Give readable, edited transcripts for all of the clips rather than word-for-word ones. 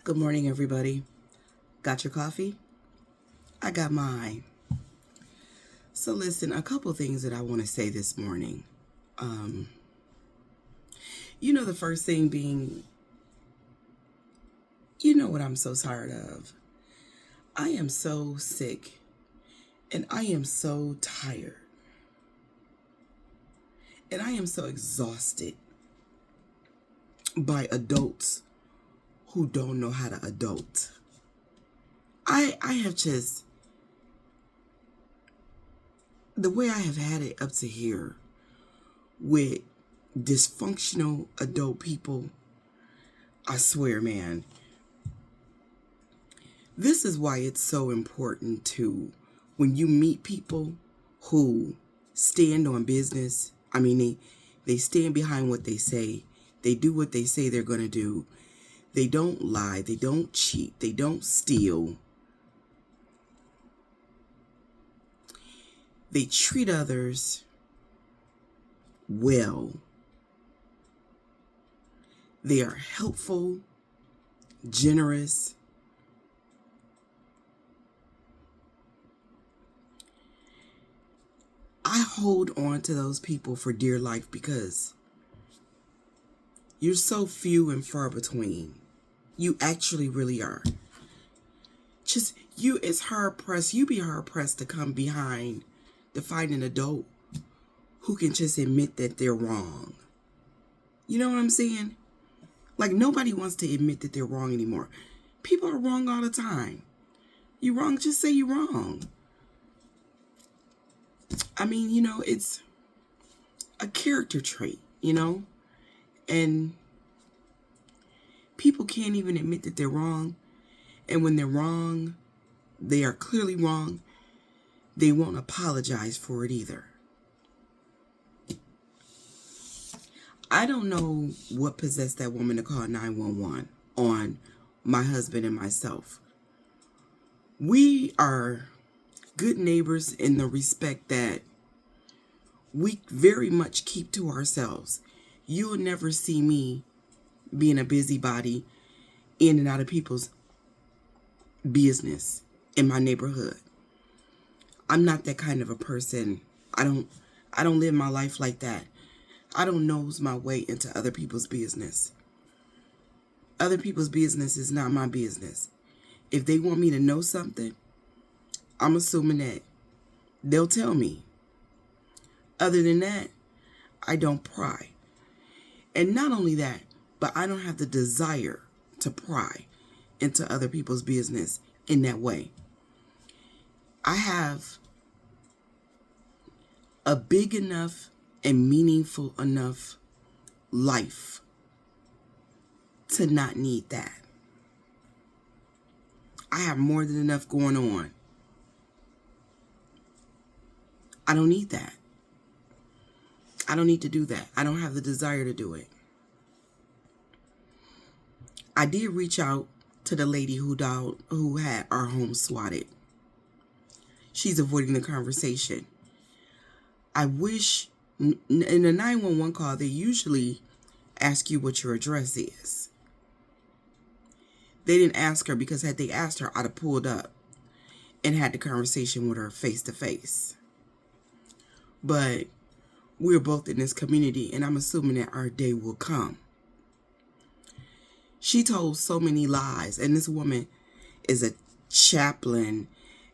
Good morning, everybody. Got your coffee? I got mine. So listen, a couple things that I want to say this morning. The first thing being, what I'm so tired of. I am so sick and I am so tired and I am so exhausted by adults who don't know how to adult. I have just, the way I have had it up to here with dysfunctional adult people, I swear, man, this is why it's so important to, when you meet people who stand on business, they stand behind what they say, they do what they say they're going to do, they don't lie, they don't cheat, they don't steal, they treat others well, they are helpful, generous. I hold on to those people for dear life because you're so few and far between. You actually really are. It's hard pressed. You be hard pressed to come behind to find an adult who can just admit that they're wrong. You know what I'm saying? Like, nobody wants to admit that they're wrong anymore. People are wrong all the time. You wrong, just say you're wrong. It's a character trait, and people can't even admit that they're wrong. And when they're wrong, they are clearly wrong. They won't apologize for it either. I don't know what possessed that woman to call 911 on my husband and myself. We are good neighbors in the respect that we very much keep to ourselves. You'll never see me being a busybody in and out of people's business in my neighborhood. I'm not that kind of a person. I don't live my life like that. I don't nose my way into other people's business. Other people's business is not my business. If they want me to know something, I'm assuming that they'll tell me. Other than that, I don't pry. And not only that, but I don't have the desire to pry into other people's business in that way. I have a big enough and meaningful enough life to not need that. I have more than enough going on. I don't need that. I don't need to do that. I don't have the desire to do it. I did reach out to the lady who had our home swatted. She's avoiding the conversation. I wish in a 911 call, they usually ask you what your address is. They didn't ask her because had they asked her, I'd have pulled up and had the conversation with her face to face. But we're both in this community, and I'm assuming that our day will come. She told so many lies, and this woman is a chaplain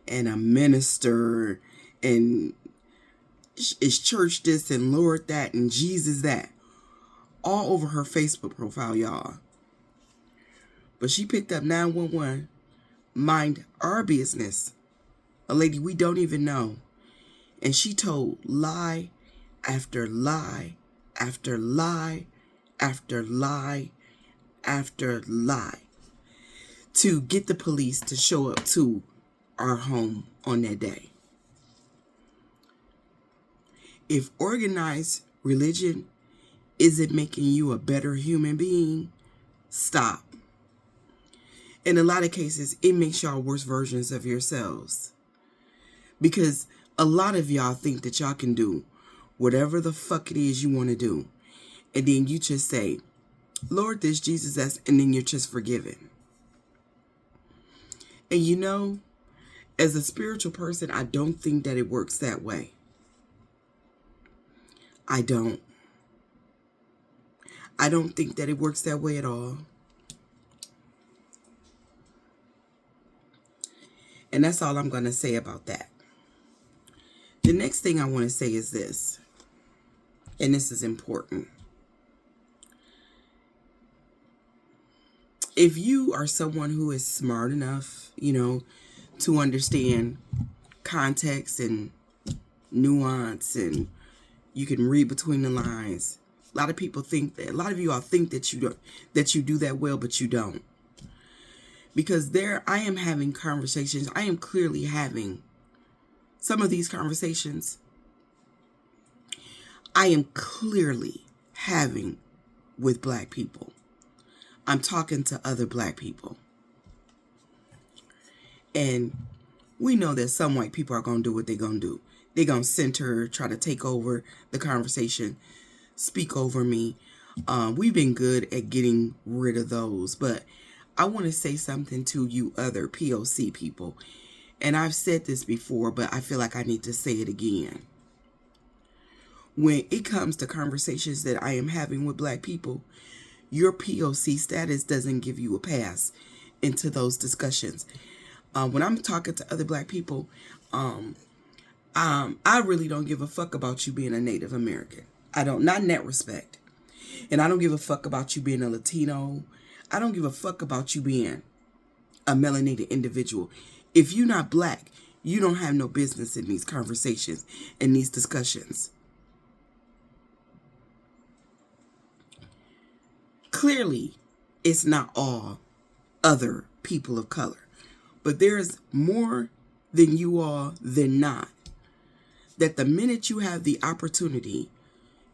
and a minister and is church this and Lord that and Jesus that, all over her Facebook profile, y'all. But she picked up 911, mind our business, a lady we don't even know, and she told lie after lie after lie after lie after lie to get the police to show up to our home on that day. If organized religion isn't making you a better human being, stop. In a lot of cases, it makes y'all worse versions of yourselves. Because a lot of y'all think that y'all can do whatever the fuck it is you want to do. And then you just say, Lord, this, Jesus, that's, and then you're just forgiven. And you know, as a spiritual person, I don't think that it works that way. I don't think that it works that way at all. And that's all I'm going to say about that. The next thing I want to say is this, and this is important. If you are someone who is smart enough, to understand context and nuance, and you can read between the lines, a lot of you all think that you do that well, but you don't. Because I am having conversations. I am clearly having some of these conversations. I am clearly having with Black people. I'm talking to other Black people. And we know that some white people are going to do what they're going to do. They're going to center, try to take over the conversation, speak over me. We've been good at getting rid of those, but I want to say something to you other POC people. And I've said this before, but I feel like I need to say it again. When it comes to conversations that I am having with Black people, your POC status doesn't give you a pass into those discussions. When I'm talking to other Black people, I really don't give a fuck about you being a Native American. I don't, not in that respect. And I don't give a fuck about you being a Latino. I don't give a fuck about you being a melanated individual. If you're not Black, you don't have no business in these conversations and these discussions. Clearly, it's not all other people of color, but there's more than you all than not. That the minute you have the opportunity,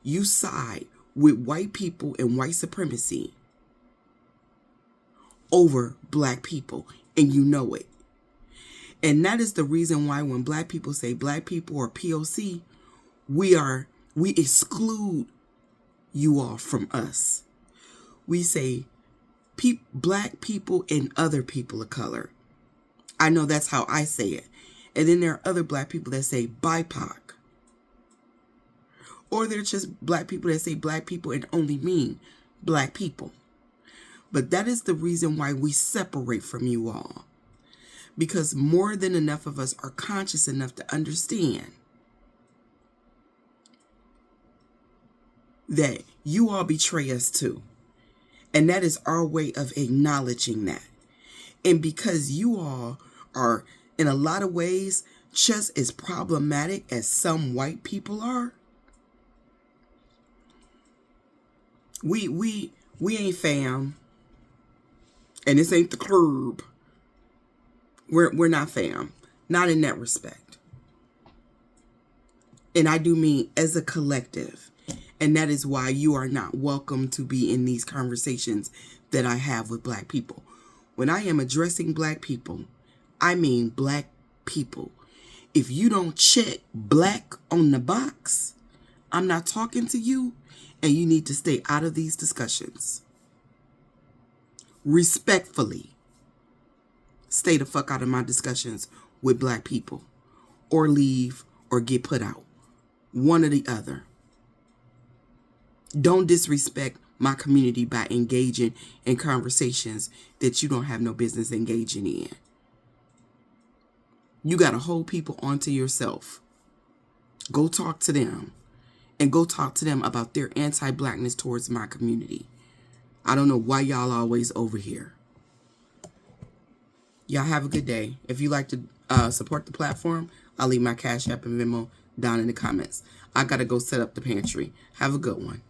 you side with white people and white supremacy over Black people, and you know it. And that is the reason why when Black people say Black people or POC, we exclude you all from us. We say Black people and other people of color. I know that's how I say it. And then there are other Black people that say BIPOC. Or they're just Black people that say Black people and only mean Black people. But that is the reason why we separate from you all. Because more than enough of us are conscious enough to understand that you all betray us too. And that is our way of acknowledging that. And because you all are, in a lot of ways, just as problematic as some white people are, we ain't fam. And this ain't the club. We're not fam. Not in that respect. And I do mean as a collective. And that is why you are not welcome to be in these conversations that I have with Black people. When I am addressing Black people, I mean Black people. If you don't check Black on the box, I'm not talking to you, and you need to stay out of these discussions. Respectfully, stay the fuck out of my discussions with Black people, or leave or get put out. One or the other. Don't disrespect my community by engaging in conversations that you don't have no business engaging in. You got to hold people onto yourself. Go talk to them. And go talk to them about their anti-Blackness towards my community. I don't know why y'all always over here. Y'all have a good day. If you like to support the platform, I'll leave my Cash App and Venmo down in the comments. I got to go set up the pantry. Have a good one.